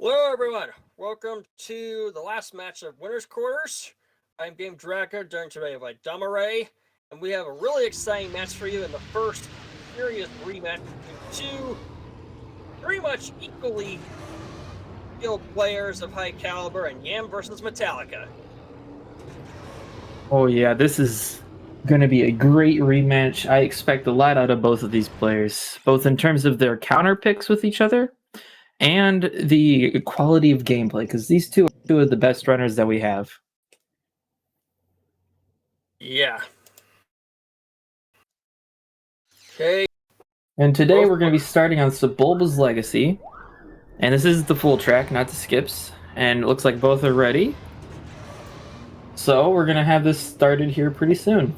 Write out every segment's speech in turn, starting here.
Hello, everyone. Welcome to the last match of Winners Quarters. I'm Game Draco, joined today by Dumaray, and we have a really exciting match for you in the first serious rematch between two pretty much equally skilled players of high caliber, and Yam versus Metallica. Oh yeah, this is going to be a great rematch. I expect a lot out of both of these players, both in terms of their counter picks with each other and the quality of gameplay, because these two are two of the best runners that we have. Yeah. Okay. And today we're going to be starting on Sebulba's Legacy. And this is the full track, not the skips. And it looks like both are ready. So we're going to have this started here pretty soon.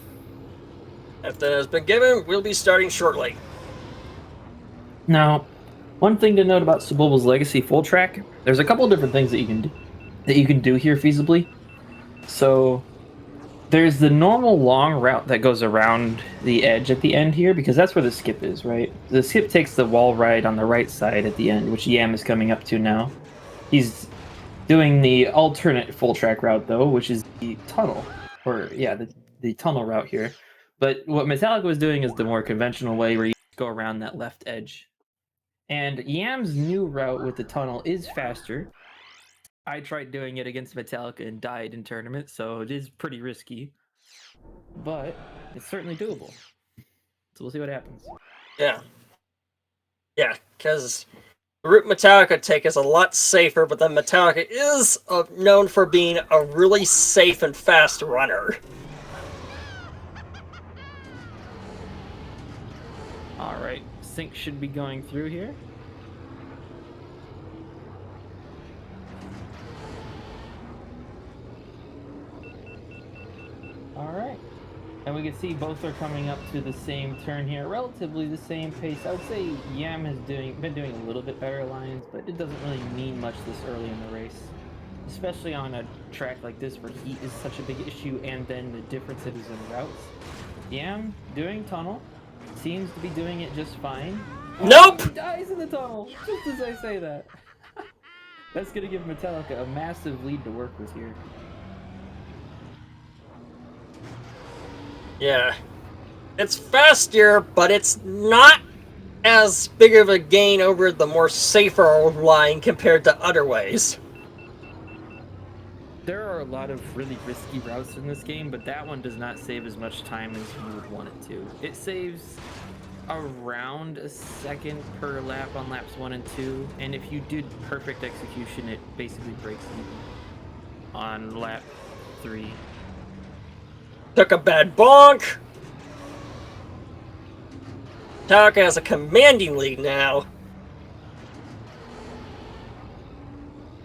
If that has been given, we'll be starting shortly. Now, one thing to note about Sebulba's Legacy full track, there's a couple different things that you can do here feasibly. So there's the normal long route that goes around the edge at the end here, because that's where the skip is, right? The skip takes the wall ride on the right side at the end, which Yam is coming up to now. He's doing the alternate full track route though, which is the tunnel, or yeah, the tunnel route here. But what Metallica was doing is the more conventional way, where you go around that left edge. And Yam's new route with the tunnel is faster. I tried doing it against Metallica and died in tournament, so it is pretty risky. But it's certainly doable. So we'll see what happens. Yeah. Yeah, because the route Metallica take is a lot safer, but then Metallica is known for being a really safe and fast runner. Alright, sync should be going through here. Alright. And we can see both are coming up to the same turn here, relatively the same pace. I would say Yam has been doing a little bit better lines, but it doesn't really mean much this early in the race. Especially on a track like this where heat is such a big issue, and then the difference it is in routes. Yam doing tunnel, seems to be doing it just fine. Nope! He dies in the tunnel, just as I say that. That's gonna give Metallica a massive lead to work with here. Yeah. It's faster, but it's not as big of a gain over the more safer line compared to other ways. There are a lot of really risky routes in this game, but that one does not save as much time as you would want it to. It saves around a second per lap on laps 1 and 2, and if you did perfect execution, it basically breaks even on lap 3. Took a bad bonk. Metallica has a commanding lead now.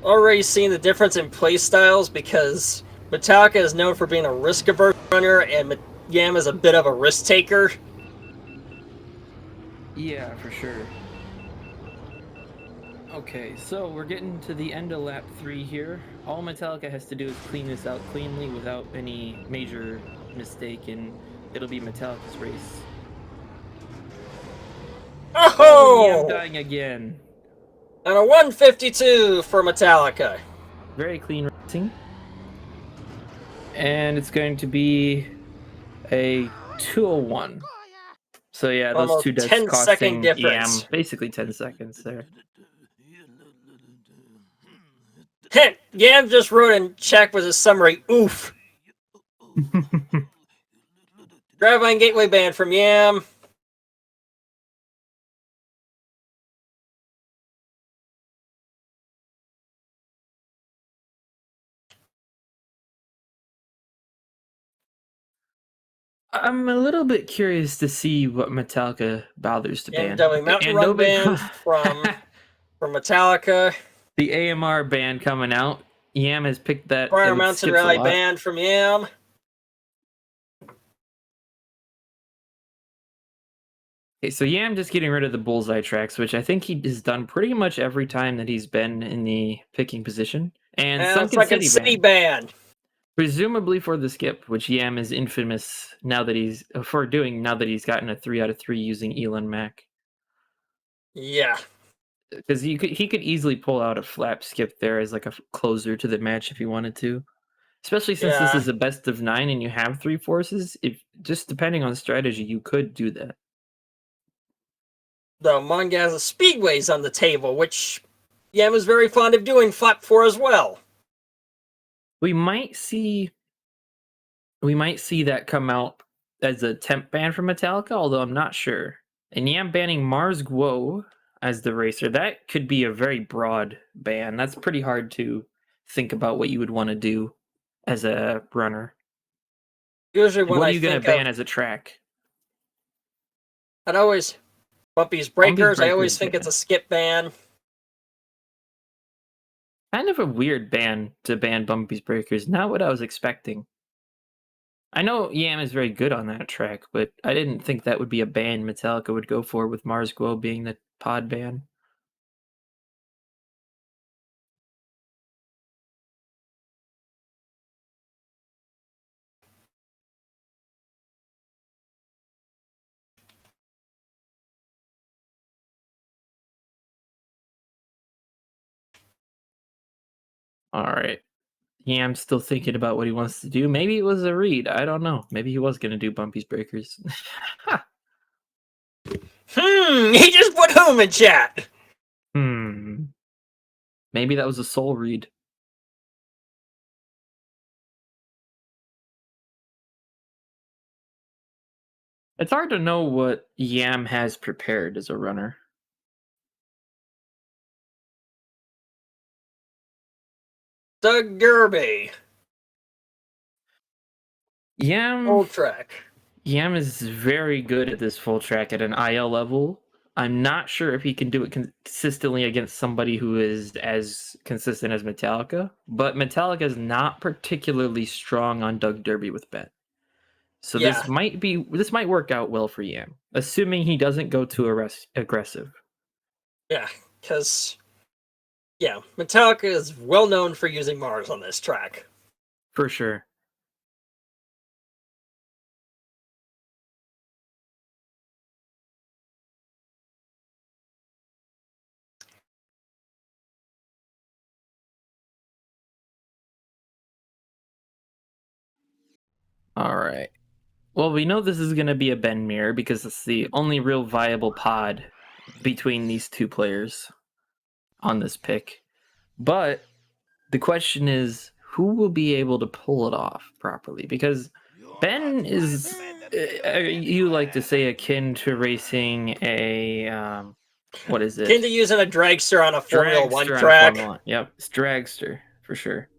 Already seeing the difference in playstyles, because Metallica is known for being a risk-averse runner, and Yam is a bit of a risk-taker. Yeah, for sure. Okay, so we're getting to the end of lap 3 here. All Metallica has to do is clean this out cleanly without any major mistake, and it'll be Metallica's race. Oh! Yam dying again. And a 152 for Metallica. Very clean racing. And it's going to be a 201. So yeah, those Almost two deaths 10 second costing difference. Yam basically 10 seconds there. Yam just wrote in check with his summary, oof. Gravine Gateway ban from Yam. I'm a little bit curious to see what Metallica bothers to ban. BMW Mountain Run ban from Metallica. The AMR ban coming out. Yam has picked that. Fire Mountain Rally ban from Yam. Okay, so Yam just getting rid of the bullseye tracks, which I think he has done pretty much every time that he's been in the picking position. And Sunken City ban. Presumably for the skip, which Yam is infamous now that he's gotten a 3 out of 3 using Elon Mac. Yeah. because he could easily pull out a flap skip there as like a closer to the match if he wanted to. Especially since this Yeah. is a best of 9 and you have 3 forces, if just depending on strategy, you could do that. The manga has a speedways on the table, which Yam is very fond of doing flap for as well. We might see that come out as a temp ban from Metallica, although I'm not sure. And Yam banning Mars Guo as the racer, that could be a very broad ban. That's pretty hard to think about what you would want to do as a runner. Usually And when what are I you going to think ban of, as a track? I'd always, Bumpy's Bumpy's Breakers, I always Breakers, think it's yeah. a skip ban. Kind of a weird ban to ban Bumpy's Breakers. Not what I was expecting. I know Yam is very good on that track, but I didn't think that would be a ban Metallica would go for with Mars Guo being the pod ban. All right. Yam's still thinking about what he wants to do. Maybe it was a read. I don't know. Maybe he was going to do Bumpy's Breakers. He just put whom in chat. Maybe that was a soul read. It's hard to know what Yam has prepared as a runner. Doug Derby. Yam Full track. Yam is very good at this full track at an IL level. I'm not sure if he can do it consistently against somebody who is as consistent as Metallica, but Metallica is not particularly strong on Doug Derby with Ben. So Yeah. this might work out well for Yam, assuming he doesn't go too aggressive. Yeah, because Metallica is well known for using Mars on this track. For sure. All right. Well, we know this is going to be a Ben mirror because it's the only real viable pod between these two players on this pick. But the question is, who will be able to pull it off properly? Because Ben is, you like to say, akin to racing a, what is it? Akin to using a dragster on a Formula One Dragster on a track. Formula 1. Yep, it's dragster for sure.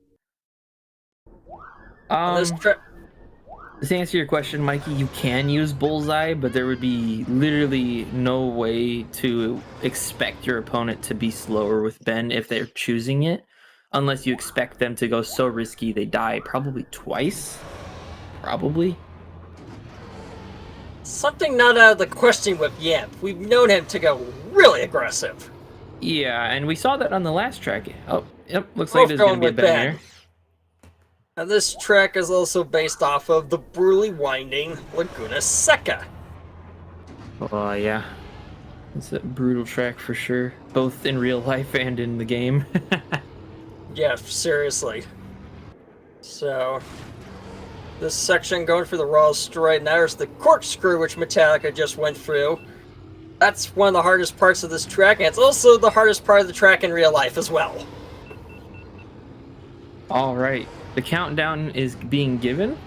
On this track. To answer your question, Mikey, you can use Bullseye, but there would be literally no way to expect your opponent to be slower with Ben if they're choosing it, unless you expect them to go so risky they die probably twice. Probably. Something not out of the question with Yamp. We've known him to go really aggressive. Yeah, and we saw that on the last track. Oh, yep, looks like there's going to be a Ben here. And this track is also based off of the brutally winding Laguna Seca. Oh, yeah. It's a brutal track for sure, both in real life and in the game. Yeah, seriously. So, this section going for the raw straight, and there's the corkscrew which Metallica just went through. That's one of the hardest parts of this track, and it's also the hardest part of the track in real life as well. All right, the countdown is being given,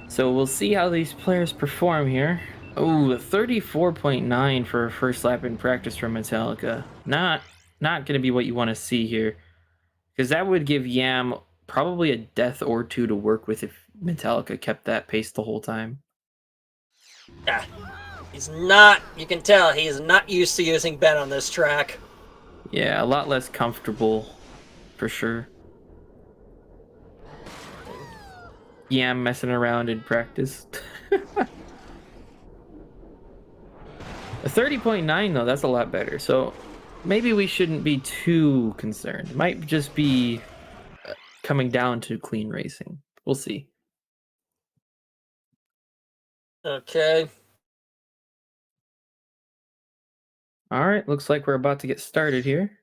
so we'll see how these players perform here. Oh, a 34.9 for a first lap in practice from Metallica. Not going to be what you want to see here, because that would give Yam probably a death or two to work with if Metallica kept that pace the whole time. Yeah, he's not, you can tell, he's not used to using Ben on this track. Yeah, a lot less comfortable, for sure. Yam messing around in practice. A 30.9 though, that's a lot better. So maybe we shouldn't be too concerned. It might just be coming down to clean racing. We'll see. Okay. All right, looks like we're about to get started here.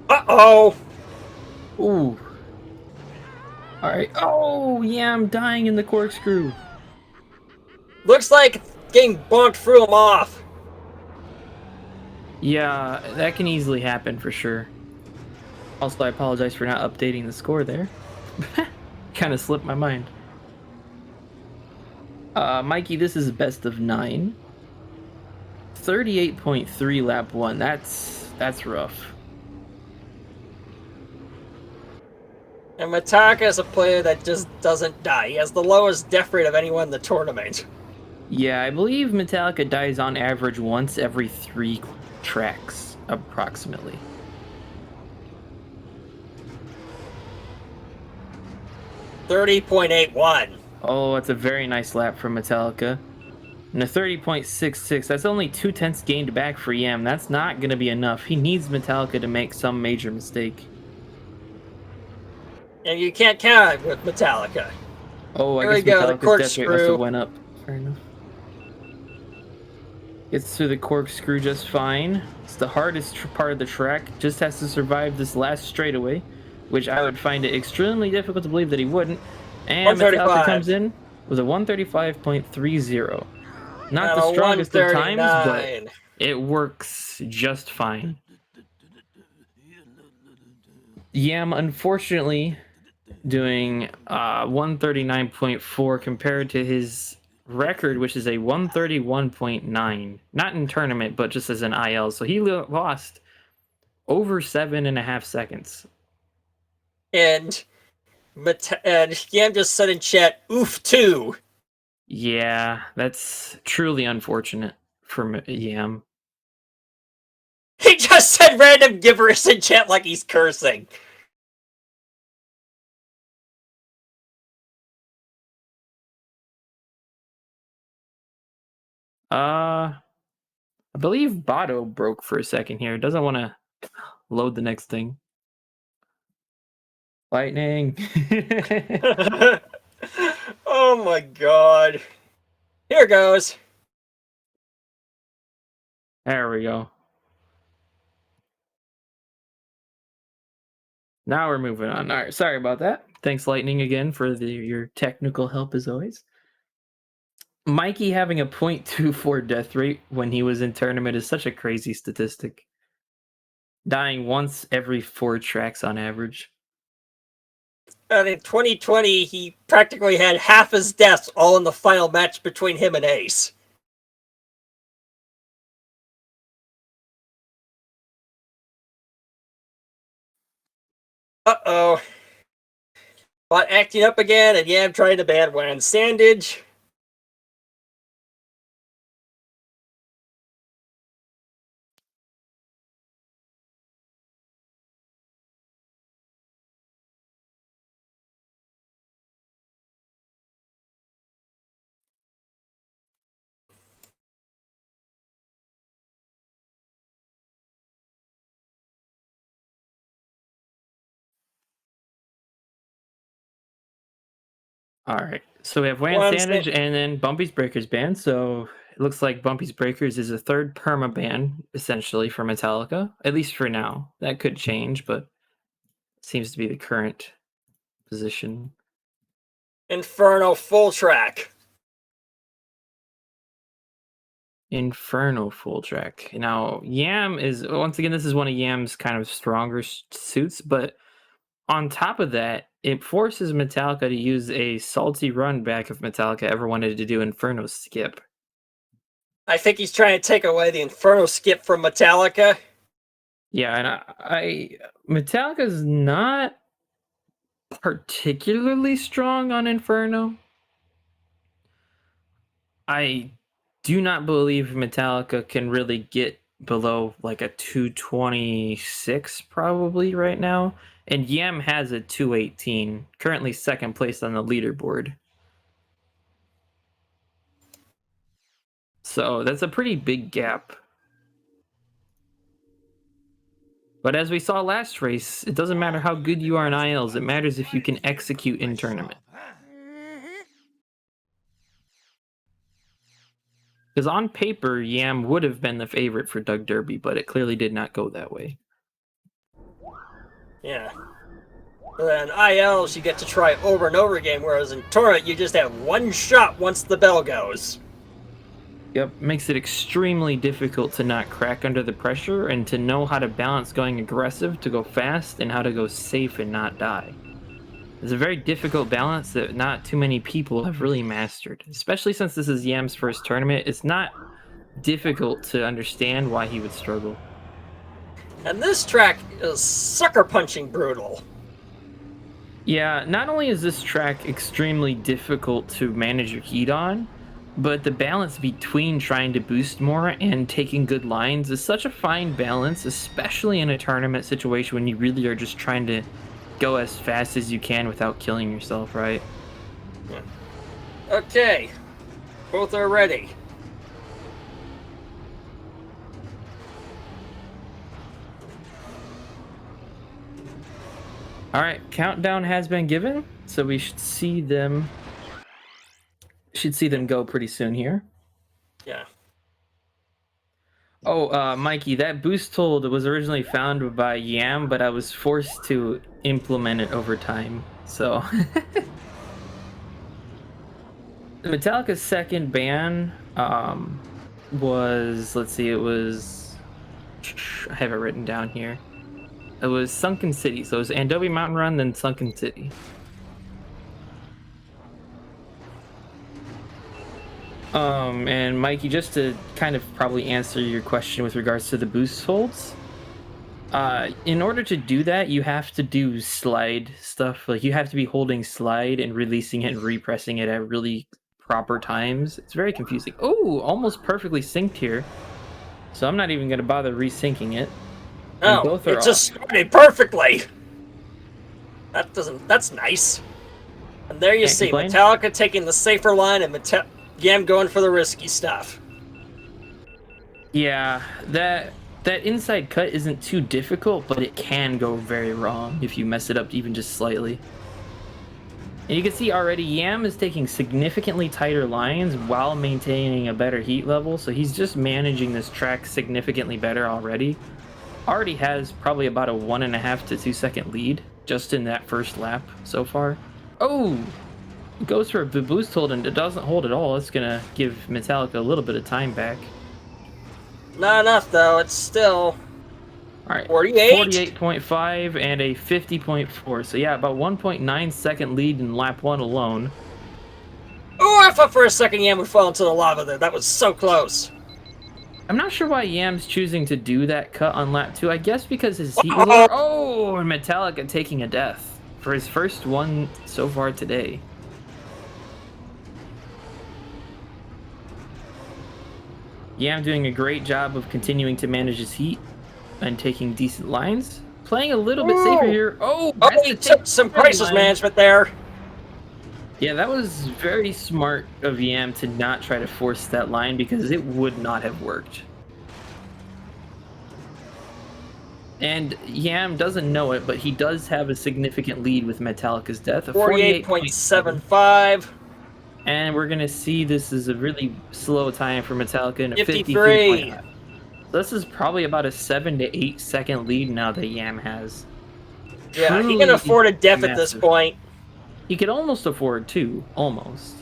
Uh-oh! Ooh. All right. Oh, yeah, I'm dying in the corkscrew. Looks like getting bonked threw him off. Yeah, that can easily happen for sure. Also, I apologize for not updating the score there. Kind of slipped my mind. Mikey, this is best of 9. 38.3 lap 1. That's rough. And Metallica is a player that just doesn't die. He has the lowest death rate of anyone in the tournament. Yeah, I believe Metallica dies on average once every 3 tracks, approximately. $30.81. Oh, it's a very nice lap from Metallica. And a 30.66, that's only 2/10 gained back for Yam. That's not going to be enough. He needs Metallica to make some major mistake. And you can't count it with Metallica. Oh, I Here we guess go, the Metallica's death rate must have corkscrew. went up. Fair enough. Gets through the corkscrew just fine. It's the hardest part of the track. Just has to survive this last straightaway, which I would find it extremely difficult to believe that he wouldn't. And Metallica comes 135. in with a 135.30. Not And the a strongest of times, but 139. it works just fine. Yam, unfortunately, doing 139.4 compared to his record, which is a 131.9. Not in tournament, but just as an IL. So he lost over 7.5 seconds. And Yam just said in chat, oof, too. Yeah, that's truly unfortunate for Yam. He just said random gibberish in chat like he's cursing. I believe Botto broke for a second here. Doesn't want to load the next thing. Lightning. Oh my god. Here goes. There we go. Now we're moving on. All right, sorry about that. Thanks, Lightning, again for your technical help as always. Mikey having a 0.24 death rate when he was in tournament is such a crazy statistic. Dying once every 4 tracks on average. And in 2020, he practically had half his deaths all in the final match between him and Ace. Uh-oh. Bot acting up again, and Yam trying to ban Wan Sandage. All right, so we have Wan Sandage and then Bumpy's Breakers ban. So it looks like Bumpy's Breakers is a third perma ban, essentially, for Metallica, at least for now. That could change, but seems to be the current position. Inferno full track. Inferno full track. Now, Yam is, once again, this is one of Yam's kind of stronger suits, but on top of that, it forces Metallica to use a salty run back if Metallica ever wanted to do Inferno skip. I think he's trying to take away the Inferno skip from Metallica. Yeah, and I Metallica's not particularly strong on Inferno. I do not believe Metallica can really get below like a 226 probably right now. And Yam has a 218, currently second place on the leaderboard. So that's a pretty big gap. But as we saw last race, it doesn't matter how good you are in ILs, it matters if you can execute in tournament. Because on paper, Yam would have been the favorite for Doug Derby, but it clearly did not go that way. Yeah. But then ILs, you get to try over and over again, whereas in tournament, you just have one shot once the bell goes. Yep, makes it extremely difficult to not crack under the pressure and to know how to balance going aggressive to go fast and how to go safe and not die. It's a very difficult balance that not too many people have really mastered, especially since this is Yam's first tournament. It's not difficult to understand why he would struggle. And this track is sucker punching brutal. Yeah, not only is this track extremely difficult to manage your heat on, but the balance between trying to boost more and taking good lines is such a fine balance, especially in a tournament situation when you really are just trying to go as fast as you can without killing yourself, right? Okay, both are ready. All right, countdown has been given, so we should see them go pretty soon here. Yeah. Oh, Mikey, that boost hold was originally found by Yam, but I was forced to implement it over time. So Metallica's second ban was, let's see, it was, I have it written down here. It was Sunken City. So it was Andobi Mountain Run, then Sunken City. And Mikey, just to kind of probably answer your question with regards to the boost holds, in order to do that, you have to do slide stuff. Like, you have to be holding slide and releasing it and repressing it at really proper times. It's very confusing. Oh, almost perfectly synced here. So I'm not even going to bother resyncing it. Oh, both are it just started perfectly. That's nice. And there you Can't see complain. Metallica taking the safer line and Yam going for the risky stuff. Yeah, that inside cut isn't too difficult, but it can go very wrong if you mess it up even just slightly. And you can see already Yam is taking significantly tighter lines while maintaining a better heat level, so he's just managing this track significantly better already. Already has probably about a 1.5 to 2 second lead just in that first lap so far. Oh, it goes for a boost hold and it doesn't hold at all. It's gonna give Metallica a little bit of time back. Not enough though. It's still All right, 48? 48.5 and a 50.4. So yeah, about 1.9 second lead in lap 1 alone. Oh, I thought for a second Yam would fall into the lava there. That was so close. I'm not sure why Yam's choosing to do that cut on lap 2. I guess because his heat was lower. Oh, and Metallica taking a death for his first one so far today. Yam doing a great job of continuing to manage his heat and taking decent lines. Playing a little bit safer here. Oh, he took some crisis management there. Yeah, that was very smart of Yam to not try to force that line because it would not have worked. And Yam doesn't know it, but he does have a significant lead with Metallica's death. 48.75. And we're going to see this is a really slow time for Metallica in a 53. So this is probably about a 7 to 8 second lead now that Yam has. Yeah, he can afford a death massive. at this point. He could almost afford 2. Almost.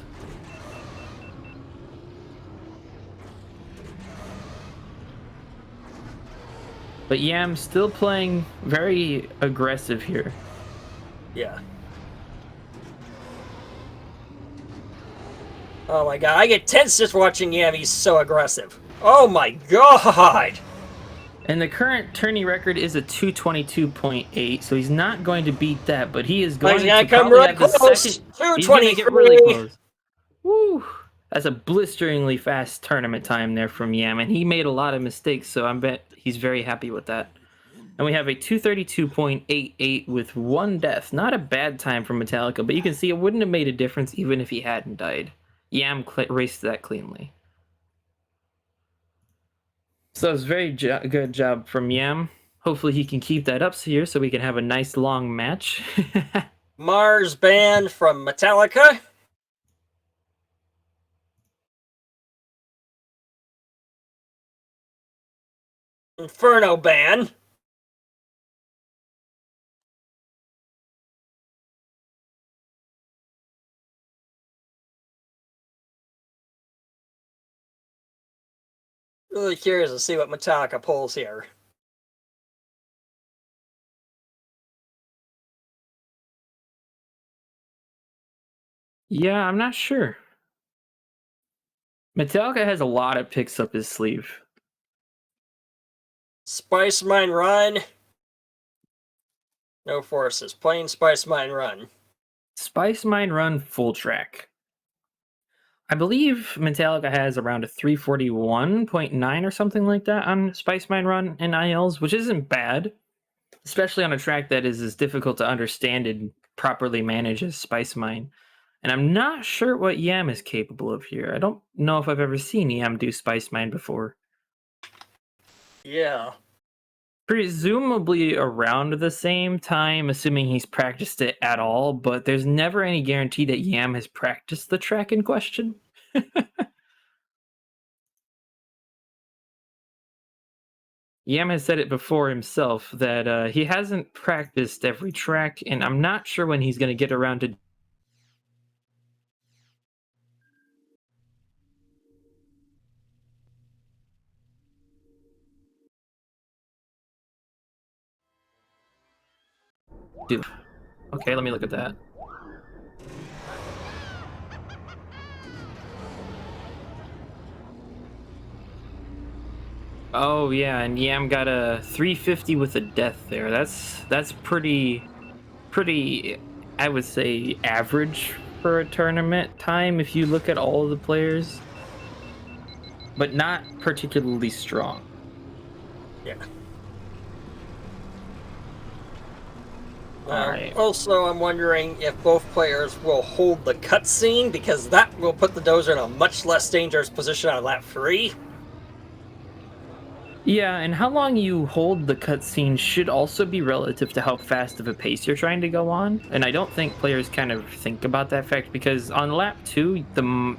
But Yam's still playing very aggressive here. Yeah. Oh my god, I get tense just watching Yam. He's so aggressive. Oh my god! And the current tourney record is a 222.8, so he's not going to beat that, but he is going to come probably right have the close. second. He's going to get 223. really close. Woo! That's a blisteringly fast tournament time there from Yam, and he made a lot of mistakes, so I bet he's very happy with that. And we have a 232.88 with 1 death. Not a bad time for Metallica, but you can see it wouldn't have made a difference even if he hadn't died. Yam raced that cleanly. So it's very good job from Yam. Hopefully he can keep that up here so we can have a nice long match. Mars Band from Metallica. Inferno Band. Really curious to see what Metallica pulls here. Yeah, I'm not sure. Metallica has a lot of picks up his sleeve. Spice Mine Run. No forces. Plain Spice Mine Run. Spice Mine Run full track. I believe Metallica has around a 341.9 or something like that on Spice Mine Run and ILs, which isn't bad, especially on a track that is as difficult to understand and properly manage as Spice Mine. And I'm not sure what Yam is capable of here. I don't know if I've ever seen Yam do Spice Mine before. Yeah. Presumably around the same time, assuming he's practiced it at all, but there's never any guarantee that Yam has practiced the track in question. Yam has said it before himself that he hasn't practiced every track, and I'm not sure when he's going to get around to. Do. Okay, let me look at that. Oh yeah, and Yam got a 350 with a death there. That's pretty, I would say, average for a tournament time if you look at all of the players, but not particularly strong. Yeah. All right. Also, I'm wondering if both players will hold the cutscene, because that will put the Dozer in a much less dangerous position on lap 3. Yeah, and how long you hold the cutscene should also be relative to how fast of a pace you're trying to go on. And I don't think players kind of think about that fact, because on lap 2, the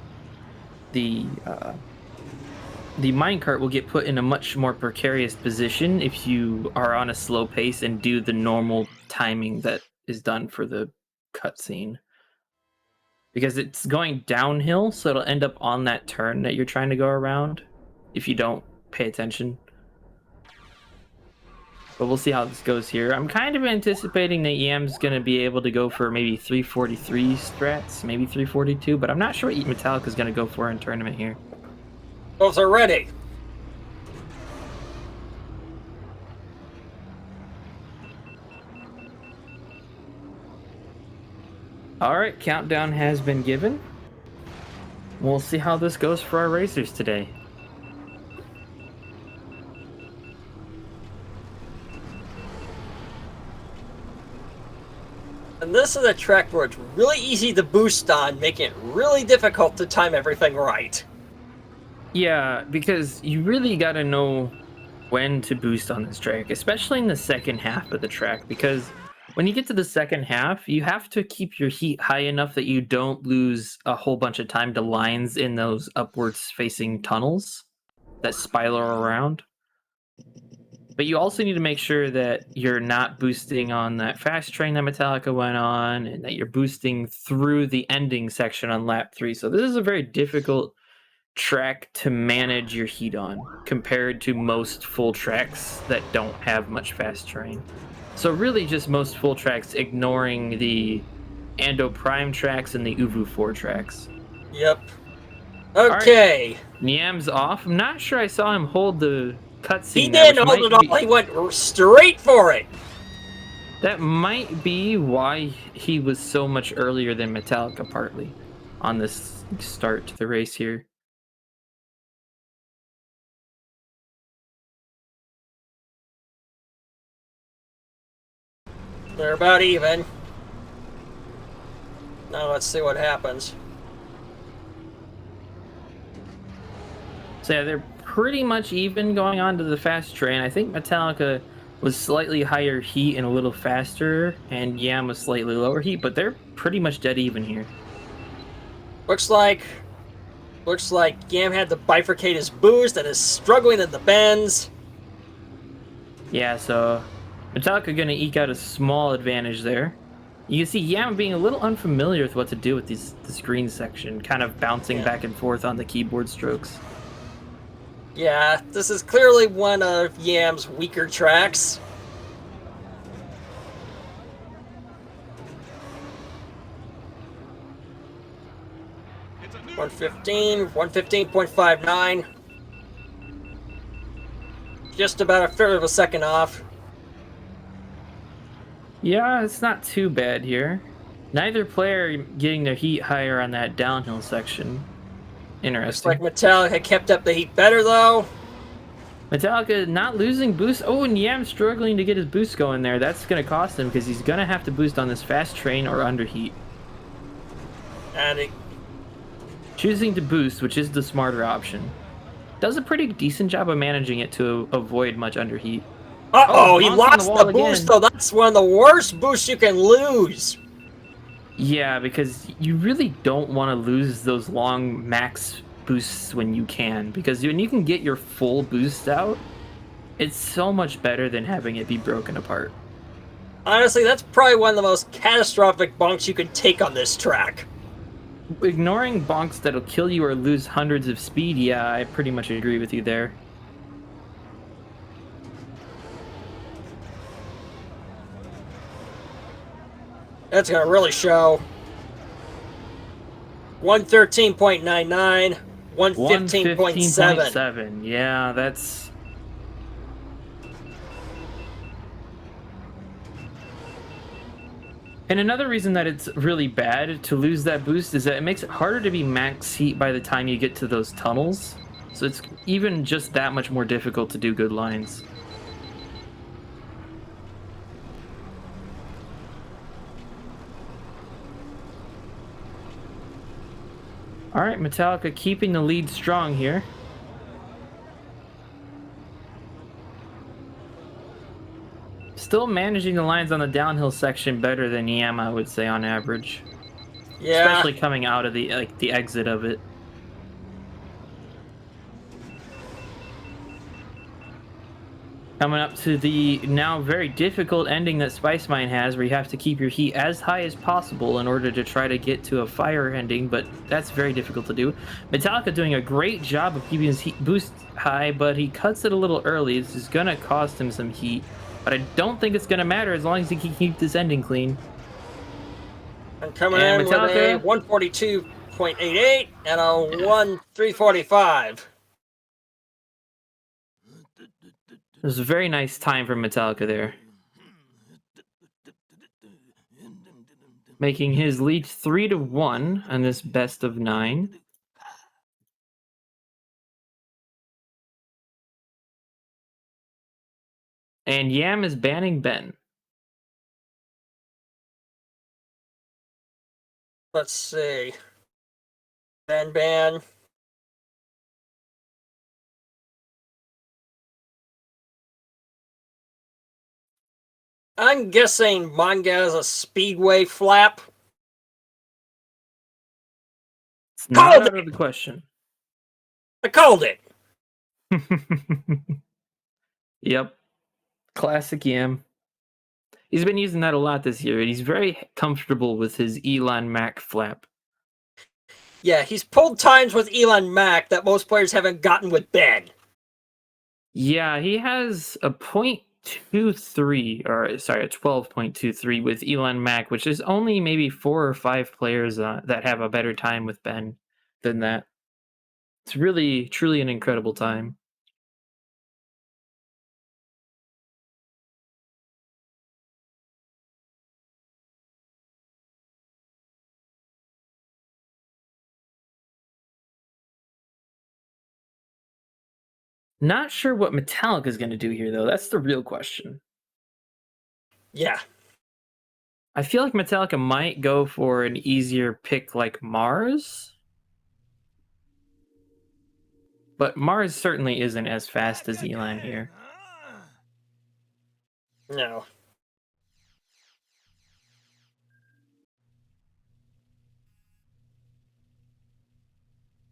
minecart will get put in a much more precarious position if you are on a slow pace and do the normal timing that is done for the cutscene. Because it's going downhill, so it'll end up on that turn that you're trying to go around if you don't pay attention. But we'll see how this goes here. I'm kind of anticipating that Yam's going to be able to go for maybe 343 strats, maybe 342, but I'm not sure what Metallica's going to go for in tournament here. Both are ready. All right, countdown has been given. We'll see how this goes for our racers today. And this is a track where it's really easy to boost on, making it really difficult to time everything right. Yeah, because you really got to know when to boost on this track, especially in the second half of the track, because when you get to the second half, you have to keep your heat high enough that you don't lose a whole bunch of time to lines in those upwards facing tunnels that spiral around. But you also need to make sure that you're not boosting on that fast train that Metallica went on, and that you're boosting through the ending section on lap 3. So this is a very difficult track to manage your heat on compared to most full tracks that don't have much fast train. So really just most full tracks ignoring the Ando Prime tracks and the Uvu 4 tracks. Yep. Okay. Right. Niam's off. I'm not sure I saw him hold the cutscene. He didn't hold it all. He went straight for it. That might be why he was so much earlier than Metallica, partly, on this start to the race here. They're about even. Now let's see what happens. So yeah, they're pretty much even going on to the fast train. I think Metallica was slightly higher heat and a little faster, and Yam was slightly lower heat, but they're pretty much dead even here. Looks like Yam had to bifurcate his boost and is struggling in the bends. Yeah, so Metallica gonna eke out a small advantage there. You can see Yam being a little unfamiliar with what to do with this green section, kind of bouncing back and forth on the keyboard strokes. Yeah, this is clearly one of Yam's weaker tracks. .115, 115.59. Just about a third of a second off. Yeah, it's not too bad here. Neither player getting their heat higher on that downhill section. Interesting. Looks like Metallica kept up the heat better, though. Metallica not losing boost. Oh, and Yam struggling to get his boost going there. That's going to cost him because he's going to have to boost on this fast train or underheat. And he... Choosing to boost, which is the smarter option. Does a pretty decent job of managing it to avoid much underheat. Uh-oh, he lost the boost, though. That's one of the worst boosts you can lose. Yeah, because you really don't want to lose those long max boosts when you can, because when you can get your full boost out, it's so much better than having it be broken apart. Honestly, that's probably one of the most catastrophic bonks you could take on this track. Ignoring bonks that'll kill you or lose hundreds of speed, yeah, I pretty much agree with you there. That's gonna really show. 113.99, 115.7. Yeah, that's... And another reason that it's really bad to lose that boost is that it makes it harder to be max heat by the time you get to those tunnels. So it's even just that much more difficult to do good lines. All right, Metallica keeping the lead strong here. Still managing the lines on the downhill section better than Yam, I would say, on average. Yeah. Especially coming out of the exit of it. Coming up to the now very difficult ending that Spice Mine has, where you have to keep your heat as high as possible in order to try to get to a fire ending, but that's very difficult to do. Metallica doing a great job of keeping his heat boost high, but he cuts it a little early. This is going to cost him some heat, but I don't think it's going to matter as long as he can keep this ending clean. And coming in with a 142.88 and a 1:3:45. It was a very nice time for Metallica there. Making his lead 3-1 on this best of 9. And Yam is banning Ben. Let's see. Ban. I'm guessing manga has a speedway flap. It's not out of the question. I called it. Yep. Classic Yam. He's been using that a lot this year, and he's very comfortable with his Elon Mac flap. Yeah, he's pulled times with Elon Mac that most players haven't gotten with Ben. Yeah, he has a 0.23, or sorry, a 12.23 with Elon Mac, which is only maybe 4 or 5 players that have a better time with Ben than that. It's really, truly an incredible time. Not sure what Metallica is going to do here, though. That's the real question. Yeah. I feel like Metallica might go for an easier pick like Mars. But Mars certainly isn't as fast as Elon here. No.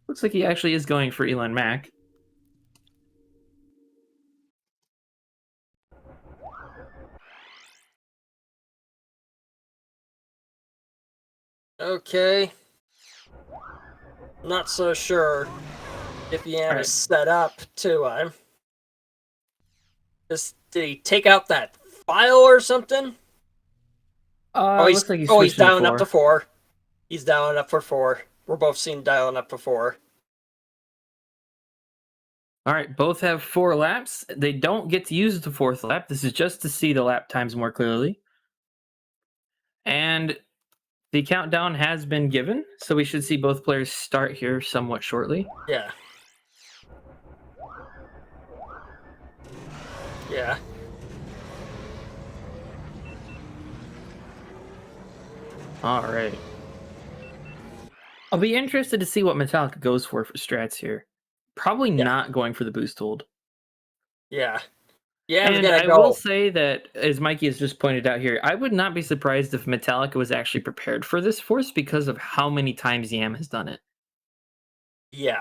Looks like he actually is going for Elon Mac. Okay. Not so sure if Yam is Alright. set up to did he take out that file or something? Looks like he's he's switching to dialing up to 4. 4. He's dialing up for 4. We're both seeing dialing up for 4. Alright, both have 4 laps. They don't get to use the 4th lap. This is just to see the lap times more clearly. And the countdown has been given, so we should see both players start here somewhat shortly. Yeah. Yeah. Alright. I'll be interested to see what Metallica goes for strats here. Probably not going for the boost hold. Yeah. Yeah, And I will say that, as Mikey has just pointed out here, I would not be surprised if Metallica was actually prepared for this force because of how many times Yam has done it. Yeah.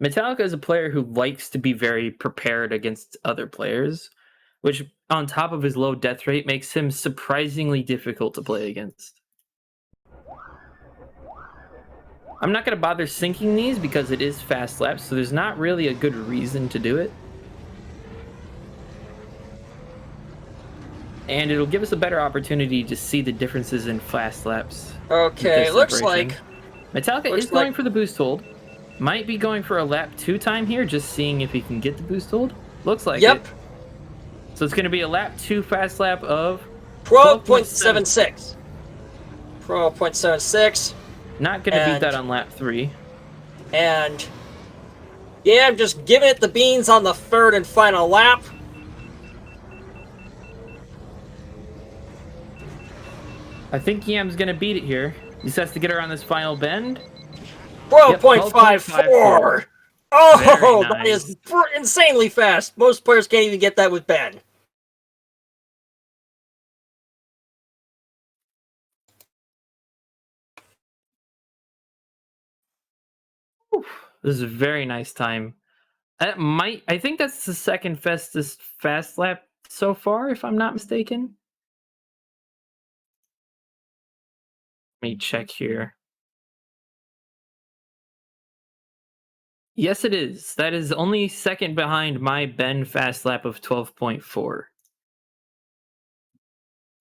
Metallica is a player who likes to be very prepared against other players, which, on top of his low death rate, makes him surprisingly difficult to play against. I'm not going to bother syncing these because it is fast laps, so there's not really a good reason to do it. And it'll give us a better opportunity to see the differences in fast laps. Okay, looks like Metallica is going for the boost hold. Might be going for a lap 2 time here, just seeing if he can get the boost hold. Looks like it. So it's going to be a lap 2 fast lap of 12.76. 12.76. Not going to beat that on lap 3. And yeah, I'm just giving it the beans on the 3rd and final lap. I think Yam's going to beat it here. He just has to get around this final bend. 12.54. Oh, nice. That is insanely fast. Most players can't even get that with Ben. This is a very nice time. I think that's the second fastest fast lap so far, if I'm not mistaken. Let me check here. Yes, it is. That is only second behind my Ben fast lap of 12.4.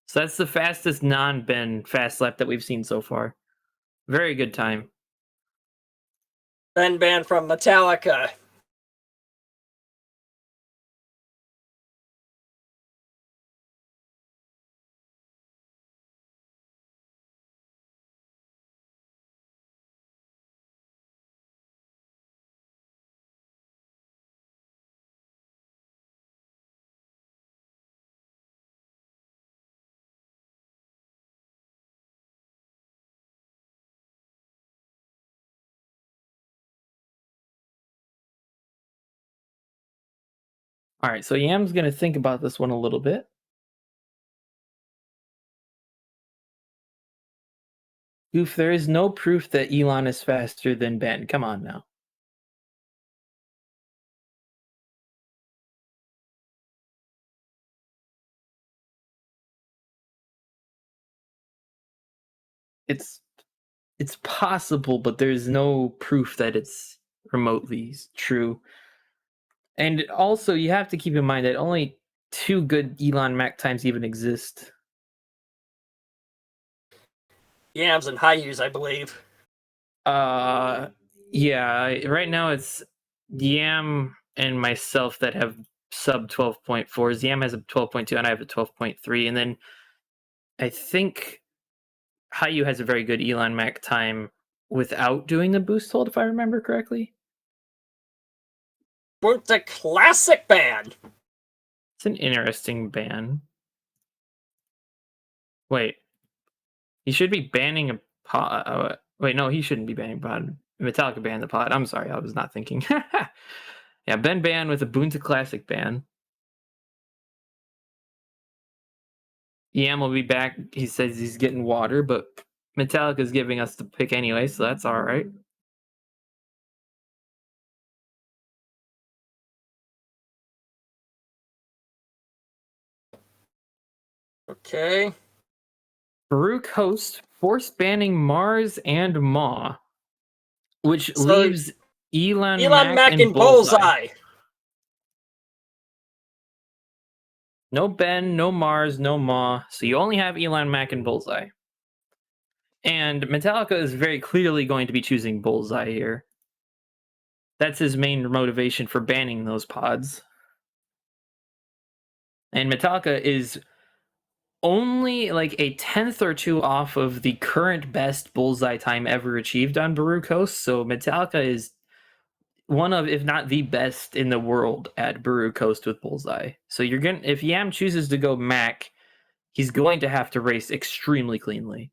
So that's the fastest non-Ben fast lap that we've seen so far. Very good time. Ben Band from Metallica. All right, so Yam's going to think about this one a little bit. Goof, there is no proof that Elon is faster than Ben. Come on now. It's possible, but there's no proof that it's remotely true. And also, you have to keep in mind that only 2 good Elon Mac times even exist. Yams and Hayus, I believe. Yeah. Right now it's Yam and myself that have sub 12.4s. Yam has a 12.2 and I have a 12.3. And then I think Hayu has a very good Elon Mac time without doing the boost hold, if I remember correctly. What's a classic band? It's an interesting ban. Wait. He should be banning a pod. Wait, no, he shouldn't be banning pod. Metallica banned the pod. I'm sorry, I was not thinking. Yeah, Ben banned with a Boonta Classic ban. Yam will be back. He says he's getting water, but Metallica's giving us the pick anyway, so that's all right. Okay. Baruch host force banning Mars and Maw, which So, leaves Elon Elon Mack and and Bullseye. No Ben, no Mars, no Maw. So you only have Elon Mack and Bullseye. And Metallica is very clearly going to be choosing Bullseye here. That's his main motivation for banning those pods. And Metallica is only like a 10th or 2 off of the current best Bullseye time ever achieved on Baruch Coast. So Metallica is one of, if not the best in the world at Baruch Coast with Bullseye. So you're gonna, if Yam chooses to go Mac, he's going to have to race extremely cleanly.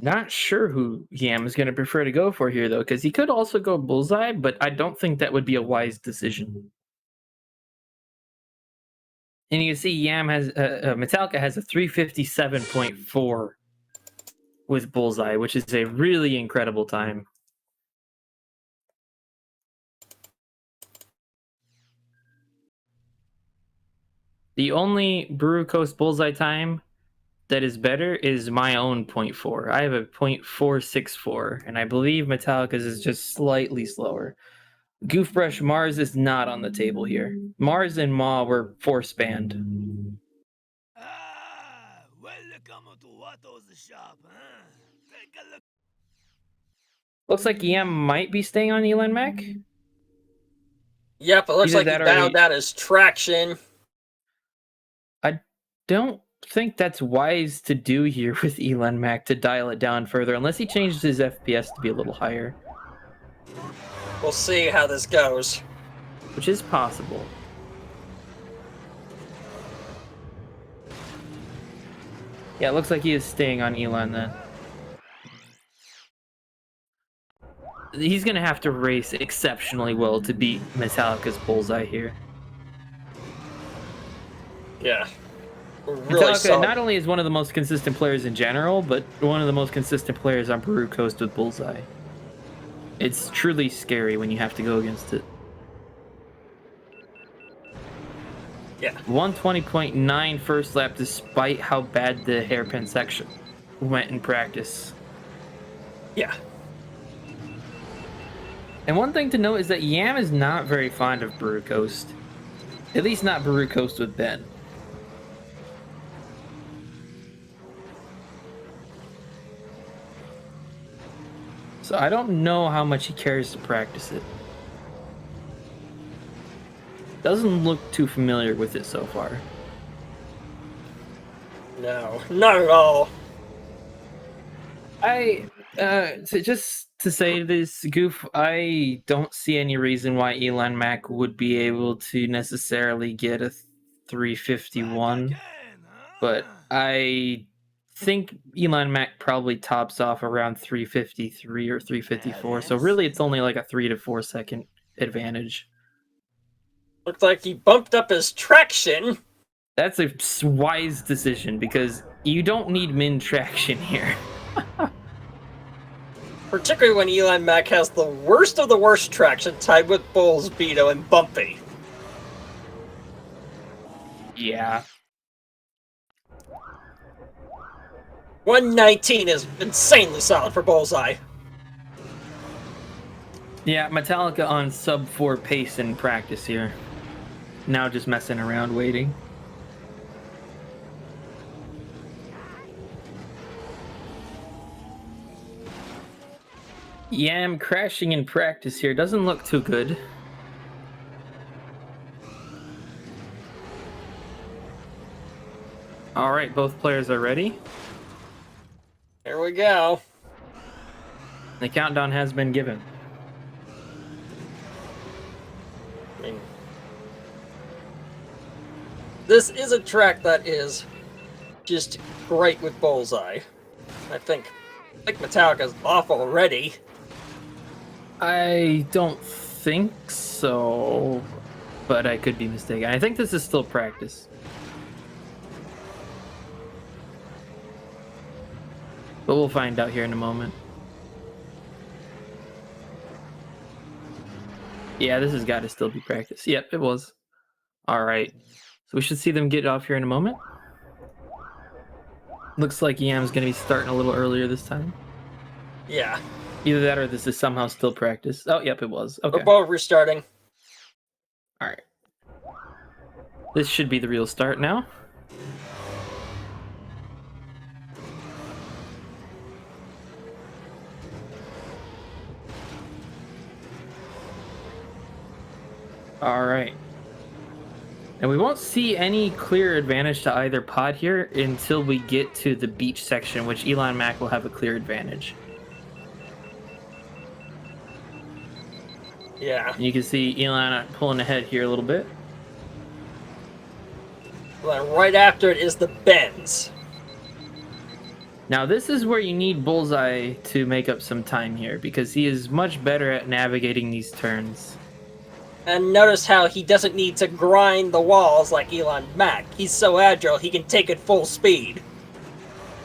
Not sure who Yam is going to prefer to go for here, though, because he could also go Bullseye, but I don't think that would be a wise decision. And you can see Yam has Metallica has a 357.4 with Bullseye, which is a really incredible time. The only Baruch Coast Bullseye time that is better is my own 0.4. I have a 0.464, and I believe Metallica's is just slightly slower. Goofbrush Mars is not on the table here. Mars and Maw were force banned. Welcome to Watto's shop, huh? Take a look. Looks like Yam might be staying on Elon Mac. Yep, it looks Either like he that or dialed down his traction. I don't think that's wise to do here with Elon Mac to dial it down further, unless he changes his FPS to be a little higher, We'll see how this goes. which is possible. Yeah, it looks like he is staying on Elon then. He's going to have to race exceptionally well to beat Metallica's Bullseye here. Yeah. Really Metallica solid. not only is one of the most consistent players in general, but one of the most consistent players on Baruch Coast with Bullseye. It's truly scary when you have to go against it. Yeah. 120.9 first lap, despite how bad the hairpin section went in practice. Yeah. And one thing to note is that Yam is not very fond of Baruch Coast. At least not Baruch Coast with Ben. So I don't know how much he cares to practice it. Doesn't look too familiar with it so far. No, not at all. Just to say this, Goof, I don't see any reason why Elon Mack would be able to necessarily get a 351, but I think Elon Mack probably tops off around 353 or 354, so really it's only like a 3 to 4 second advantage. Looks like he bumped up his traction. That's a wise decision because you don't need min traction here. Particularly when Elon Mack has the worst of the worst traction tied with Bull's, Beto, and Bumpy. Yeah. 119 is insanely solid for Bullseye. Yeah, Metallica on sub 4 pace in practice here. Now just messing around waiting. Yam crashing in practice here doesn't look too good. All right, both players are ready. Here we go. The countdown has been given. I mean, this is a track that is just great with Bullseye. I think Metallica's off already. I don't think so, but I could be mistaken. I think this is still practice. But we'll find out here in a moment. Yeah, this has got to still be practice. Yep, it was. All right. So we should see them get off here in a moment. Looks like Yam's going to be starting a little earlier this time. Yeah. Either that or this is somehow still practice. Oh, yep, it was. Okay. We're both restarting. All right. This should be the real start now. All right. And we won't see any clear advantage to either pod here until we get to the beach section, which Elon Mac will have a clear advantage. Yeah. And you can see Elon pulling ahead here a little bit. Well, right after it is the bends. Now this is where you need Bullseye to make up some time here, because he is much better at navigating these turns. And notice how he doesn't need to grind the walls like Elon Mac. He's so agile, he can take it full speed.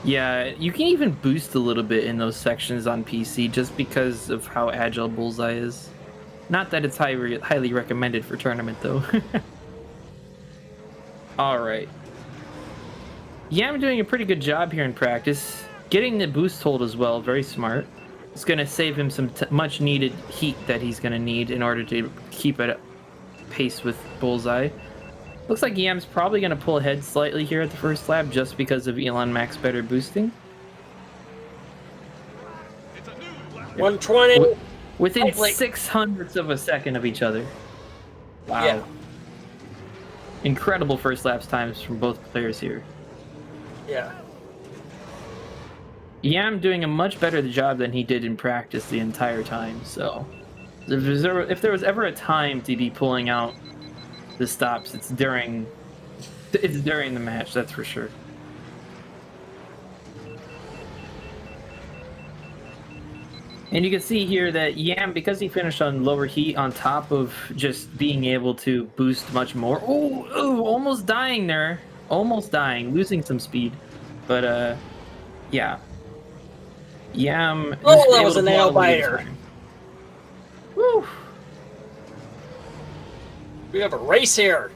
Yeah, you can even boost a little bit in those sections on PC just because of how agile Bullseye is. Not that it's highly recommended for tournament, though. Alright. Yeah, I'm doing a pretty good job here in practice. Getting the boost hold as well, very smart. It's going to save him some much needed heat that he's going to need in order to keep at pace with Bullseye. Looks like Yam's probably going to pull ahead slightly here at the first lap just because of Elon Mac's better boosting. 120. Within 0.06 of a second of each other. Wow. Yeah. Incredible first laps times from both players here. Yeah. Yam doing a much better job than he did in practice the entire time, so if there was ever a time to be pulling out the stops, it's during the match, that's for sure. And you can see here that Yam, because he finished on lower heat on top of just being able to boost much more. Oh, almost dying there. Almost dying, losing some speed. But yeah. Yam. Oh, that was a nail biter. Woo. We have a race here.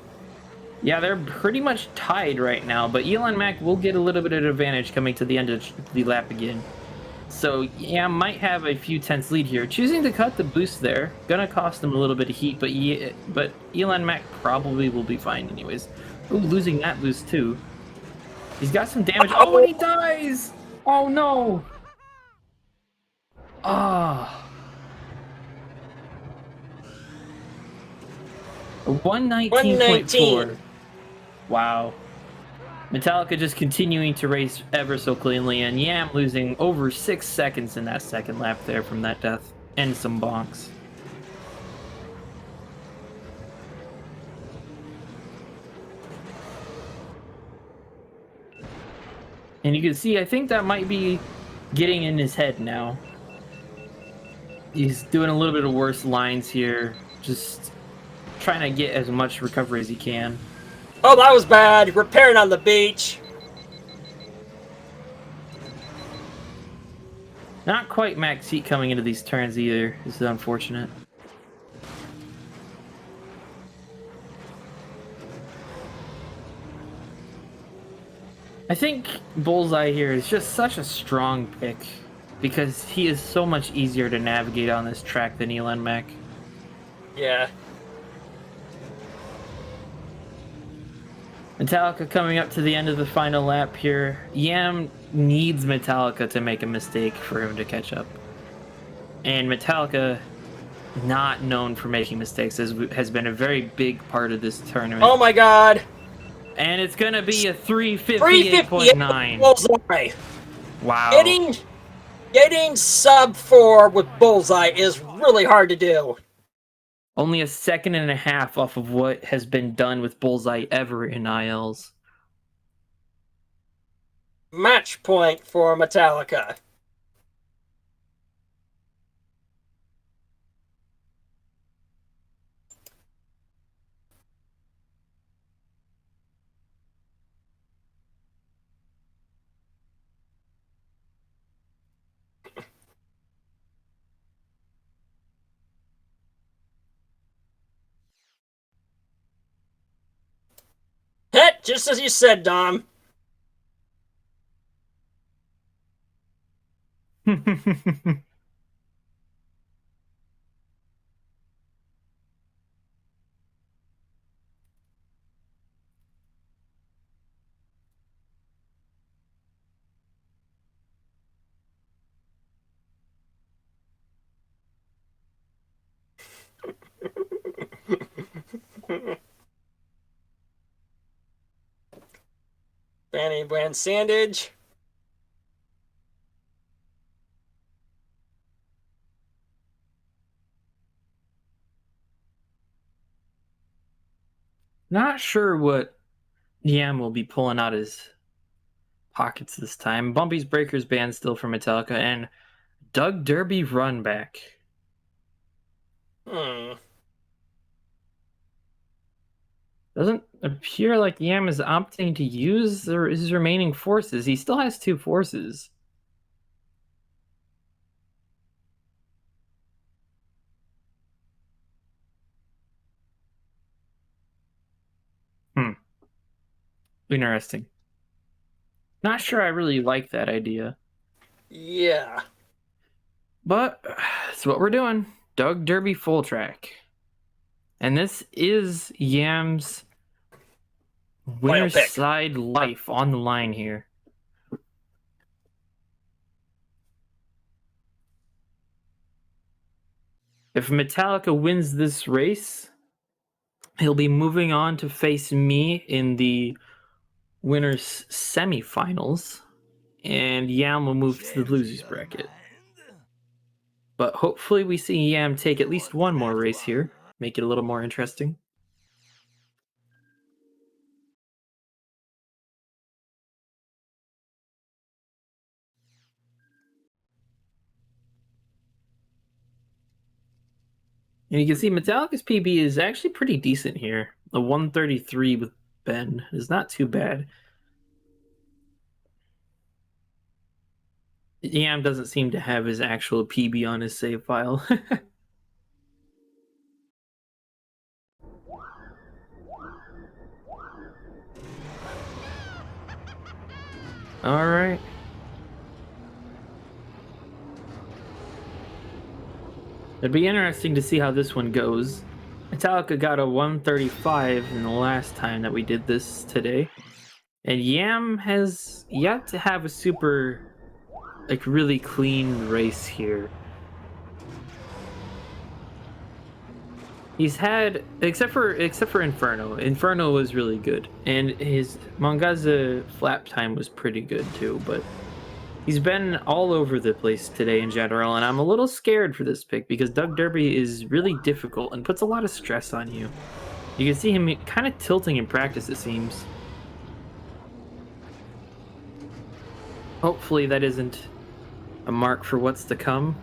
Yeah, they're pretty much tied right now, but Elon Mac will get a little bit of advantage coming to the end of the lap again. So Yam might have a few tenths lead here. Choosing to cut the boost there, gonna cost him a little bit of heat, but Elon Mac probably will be fine anyways. Ooh, losing that boost too. He's got some damage. Oh, and he dies! Oh no! Ah. 119.4. Wow. Metallica just continuing to race ever so cleanly, and Yam losing over 6 seconds in that second lap there from that death, and some bonks. And you can see, I think that might be getting in his head now. He's doing a little bit of worse lines here, just trying to get as much recovery as he can. Oh, that was bad. Repairing on the beach. Not quite max heat coming into these turns either. This is unfortunate. I think Bullseye here is just such a strong pick because he is so much easier to navigate on this track than Elon Mac. Yeah. Metallica coming up to the end of the final lap here. Yam needs Metallica to make a mistake for him to catch up. And Metallica, not known for making mistakes, has been a very big part of this tournament. Oh my god! And it's gonna be a 358.9. Bullseye. Wow. Getting sub 4 with Bullseye is really hard to do. Only a second and a half off of what has been done with Bullseye ever in ILs. Match point for Metallica. Heh, just as you said, Dom. Fanny Brand Sandage. Not sure what Yam will be pulling out his pockets this time. Bumpy's Breakers band still for Metallica, and Doug Derby run back. Doesn't appear like Yam is opting to use his remaining forces. He still has 2 forces. Interesting. Not sure I really like that idea. Yeah. But that's what we're doing. Doug Derby full track. And this is Yam's winner's side life on the line here. If Metallica wins this race, he'll be moving on to face me in the winner's semifinals, and Yam will move to the losers bracket. But hopefully we see Yam take at least one more race here, make it a little more interesting. And you can see Metallica's PB is actually pretty decent here. A 133 with Ben is not too bad. Yam doesn't seem to have his actual PB on his save file. All right. It'd be interesting to see how this one goes. Metallica got a 135 in the last time that we did this today. And Yam has yet to have a super, like, really clean race here. He's had, except for Inferno. Inferno was really good. And his Mangaza flap time was pretty good too, but he's been all over the place today in general, and I'm a little scared for this pick because Doug Derby is really difficult and puts a lot of stress on you. You can see him kind of tilting in practice, it seems. Hopefully that isn't a mark for what's to come.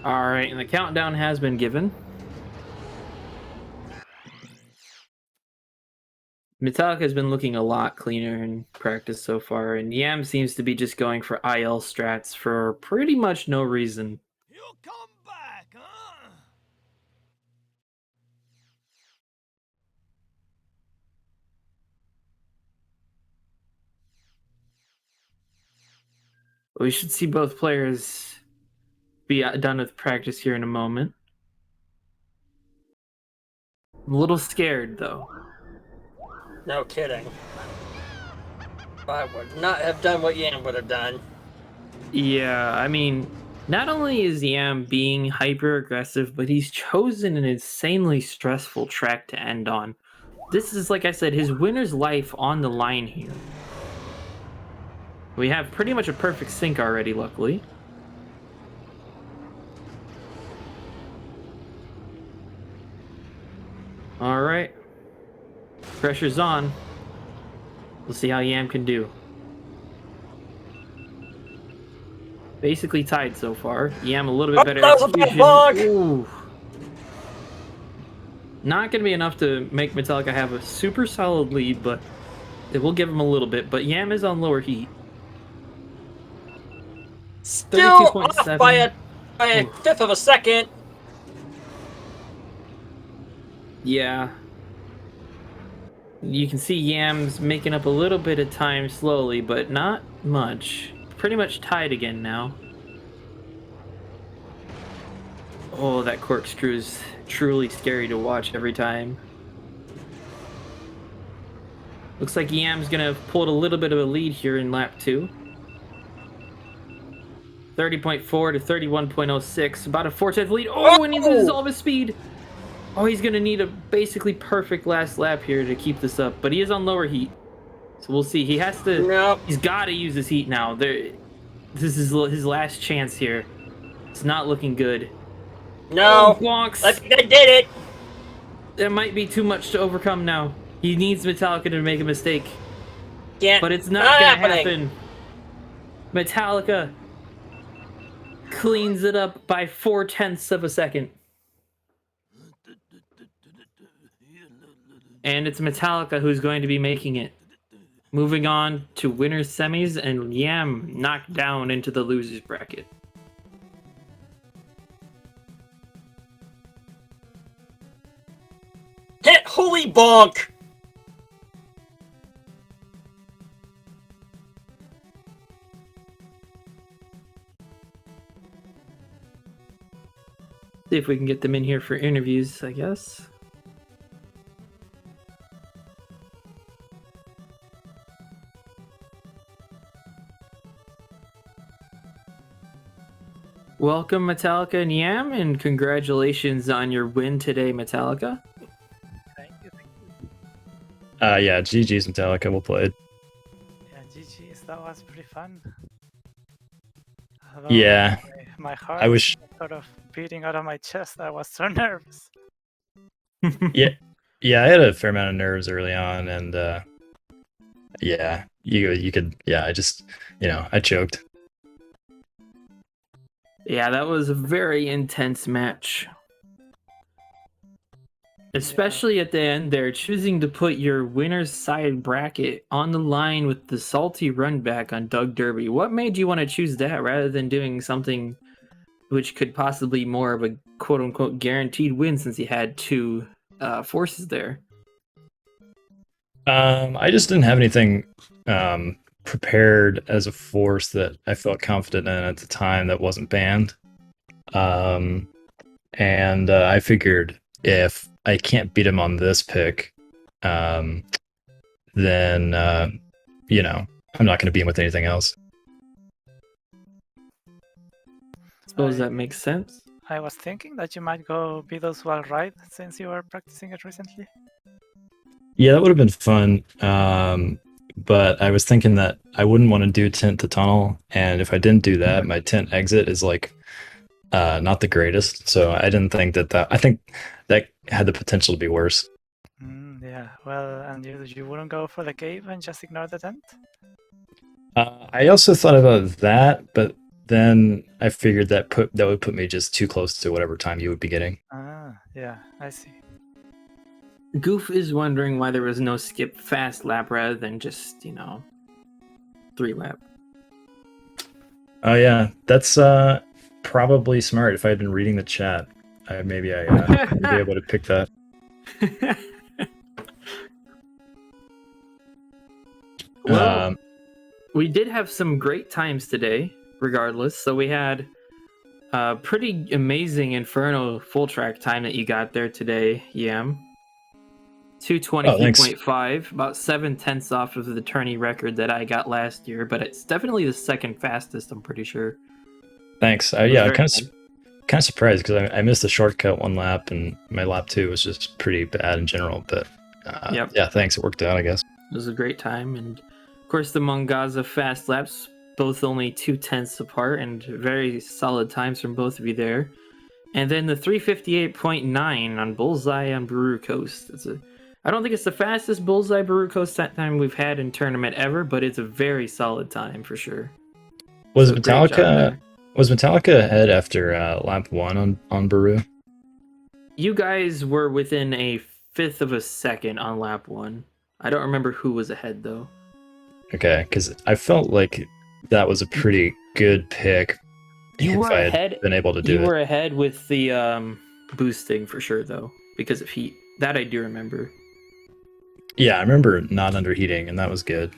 Alright, and the countdown has been given. Metallica has been looking a lot cleaner in practice so far, and Yam seems to be just going for IL strats for pretty much no reason. You come back, huh? We should see both players be done with practice here in a moment. I'm a little scared, though. No kidding. I would not have done what Yam would have done. Yeah, I mean, Not only is Yam being hyper aggressive, but he's chosen an insanely stressful track to end on. This is, like I said, his winner's life on the line here. We have pretty much a perfect sync already, luckily. All right. Pressure's on. We'll see how Yam can do. Basically tied so far. Yam a little bit better that was a bad execution. bug! Ooh. Not going to be enough to make Metallica have a super solid lead, but it will give him a little bit. But Yam is on lower heat. Still off by a Ooh. fifth of a second. Yeah. You can see Yam's making up a little bit of time slowly, but not much. Pretty much tied again now. Oh, that corkscrew is truly scary to watch every time. Looks like Yam's gonna pull a little bit of a lead here in lap 2. 30.4 to 31.06, about a 4/10 lead. Oh, and he loses all of his speed. Oh, he's gonna need a basically perfect last lap here to keep this up, but he is on lower heat. So we'll see. He has to. Nope. He's got to use his heat now. This is his last chance here. It's not looking good. No. Oh, bonks. I think I did it. That might be too much to overcome now. He needs Metallica to make a mistake. Can't. But it's not gonna happen. Metallica cleans it up by 4/10 of a second. And it's Metallica who's going to be making it. Moving on to winners semis, and Yam knocked down into the losers bracket. Hit holy bonk! See if we can get them in here for interviews, I guess. Welcome, Metallica and Yam, and congratulations on your win today, Metallica. Thank you. Yeah, GG's Metallica, well played. Yeah, GG's, that was pretty fun. Although Yeah. My heart I wish. was sort of beating out of my chest. I was so nervous. Yeah, I had a fair amount of nerves early on, and yeah, you could. Yeah, I just, I choked. Yeah, that was a very intense match. Especially at the end there, choosing to put your winner's side bracket on the line with the salty run back on Doug Derby. What made you want to choose that rather than doing something which could possibly more of a quote-unquote guaranteed win since he had two forces there? I just didn't have anything prepared as a force that I felt confident in at the time that wasn't banned. And I figured if I can't beat him on this pick, then, I'm not going to beat him with anything else. Suppose that makes sense. I was thinking that you might go Beatles Well Right since you were practicing it recently. Yeah, that would have been fun. But I was thinking that I wouldn't want to do tint to tunnel, and if I didn't do that, my tint exit is like not the greatest. So I didn't think that. I think that had the potential to be worse. Yeah, well, and you wouldn't go for the cave and just ignore the tent? I also thought about that, but then I figured that would put me just too close to whatever time you would be getting. Ah, yeah, I see. Goof is wondering why there was no skip fast lap rather than just, 3 lap. Oh yeah, that's probably smart. If I had been reading the chat, maybe I would be able to pick that. Well, we did have some great times today, regardless. So we had a pretty amazing Inferno full track time that you got there today, Yam. 2:23.5, about 7/10 off of the tourney record that I got last year, but it's definitely the second fastest, I'm pretty sure. Thanks. It was Yeah, very kind nice. of surprised because I missed the shortcut one lap, and my lap 2 was just pretty bad in general. But Yep. yeah, thanks. It worked out, I guess. It was a great time, and of course the Mongaza fast laps, both only 2/10 apart, and very solid times from both of you there. And then the 358.9 on Bullseye on Baru Coast. I don't think it's the fastest Bullseye Baru Coast time we've had in tournament ever, but it's a very solid time for sure. Was So great job Metallica there. ahead after lap 1 on Baru? You guys were within a fifth of a second on lap 1. I don't remember who was ahead though. Okay, because I felt like that was a pretty good pick. You if were I had ahead. been able to do You it. were ahead with the boosting for sure though, because of heat. That I do remember. Yeah, I remember not underheating, and that was good.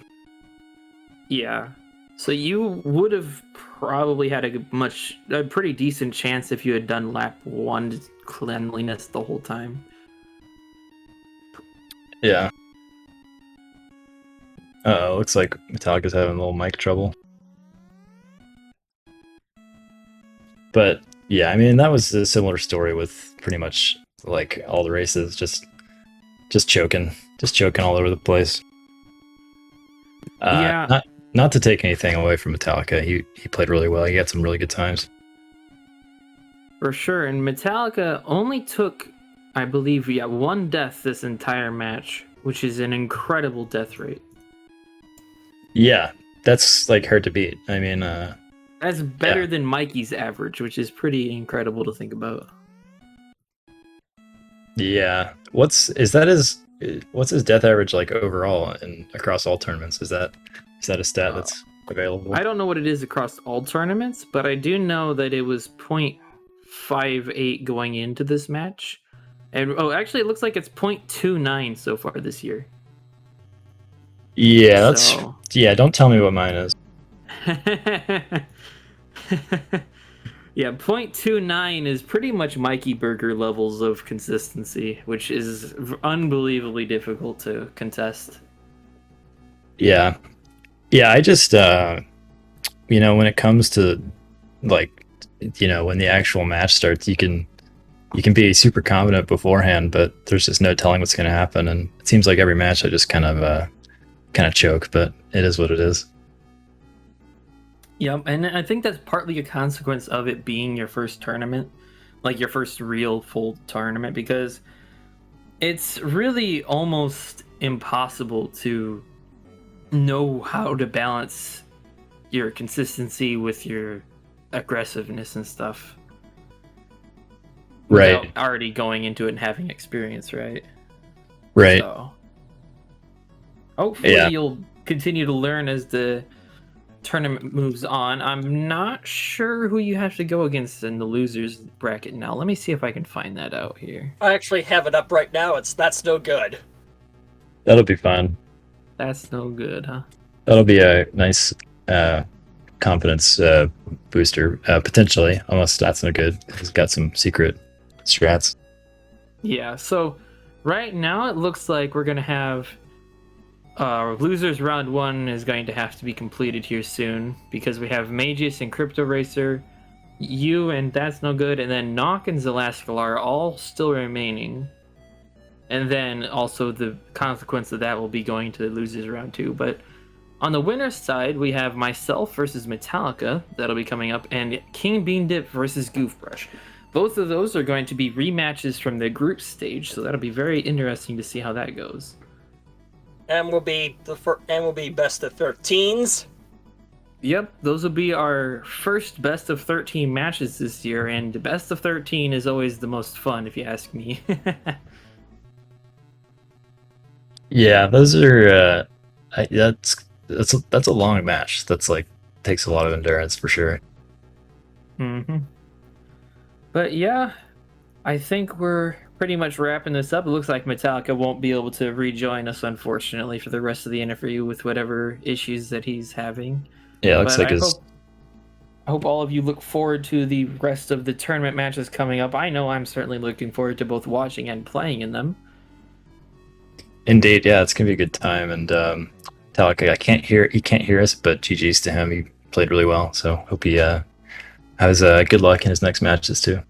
Yeah. So you would have probably had a pretty decent chance if you had done lap 1 cleanliness the whole time. Yeah. Looks like Metallica's having a little mic trouble. But yeah, I mean that was a similar story with pretty much like all the races, just choking all over the place. Yeah. Not to take anything away from Metallica, he played really well. He had some really good times. For sure. And Metallica only took, I believe, one death this entire match, which is an incredible death rate. Yeah, that's like hard to beat. I mean, That's better than Mikey's average, which is pretty incredible to think about. yeah. What's his death average like overall and across all tournaments? Is that a stat that's available? I don't know what it is across all tournaments, but I do know that it was 0.58 going into this match. And actually it looks like it's 0.29 so far this year. Yeah, So- don't tell me what mine is. Yeah, 0.29 is pretty much Mikey Burger levels of consistency, which is unbelievably difficult to contest. Yeah. Yeah, I just when it comes to like when the actual match starts, you can be super confident beforehand, but there's just no telling what's going to happen, and it seems like every match I just kind of choke, but it is what it is. Yep, and I think that's partly a consequence of it being your first tournament, like your first real full tournament, because it's really almost impossible to know how to balance your consistency with your aggressiveness and stuff. Right. Without already going into it and having experience, right? Right. So, hopefully Yeah. you'll continue to learn as the tournament moves on. I'm not sure who you have to go against in the losers bracket now. Let me see if I can find that out here. I actually have it up right now. That's no good. That'll be fun. That's no good, huh? That'll be a nice confidence booster, potentially, unless that's no good. He's got some secret strats. Yeah, so right now it looks like we're going to have losers round 1 is going to have to be completed here soon, because we have Magius and Crypto Racer, you and That's No Good, and then Nock and Zelascalar all still remaining. And then also the consequence of that will be going to the losers round 2. But on the winner's side, we have myself versus Metallica, that'll be coming up, and King Bean Dip versus Goofbrush. Both of those are going to be rematches from the group stage, so that'll be very interesting to see how that goes. And will be best of 13s. Yep, those will be our first best of 13 matches this year, and best of 13 is always the most fun, if you ask me. Yeah, those are. That's a long match. That's like takes a lot of endurance for sure. Mm-hmm. But yeah, I think we're pretty much wrapping this up. It looks like Metallica won't be able to rejoin us, unfortunately, for the rest of the interview with whatever issues that he's having. Yeah, it looks But like I hope all of you look forward to the rest of the tournament matches coming up. I know I'm certainly looking forward to both watching and playing in them. Indeed, yeah, it's gonna be a good time. And Metallica, he can't hear us, but GG's to him. He played really well, so hope has good luck in his next matches too.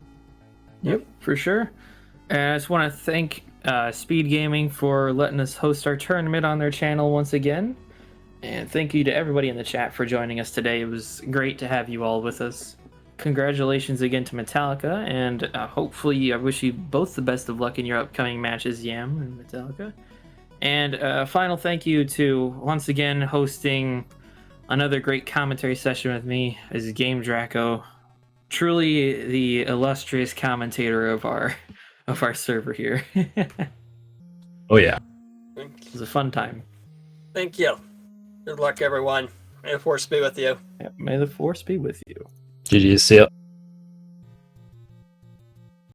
Yep, for sure. And I just want to thank SpeedGaming for letting us host our tournament on their channel once again. And thank you to everybody in the chat for joining us today. It was great to have you all with us. Congratulations again to Metallica, and hopefully I wish you both the best of luck in your upcoming matches, Yam and Metallica. And final thank you to, once again, hosting another great commentary session with me as Game Draco. Truly the illustrious commentator of our server here. Oh yeah. It was a fun time. Thank you. Good luck, everyone. May the force be with you. May the force be with you. GG, see ya.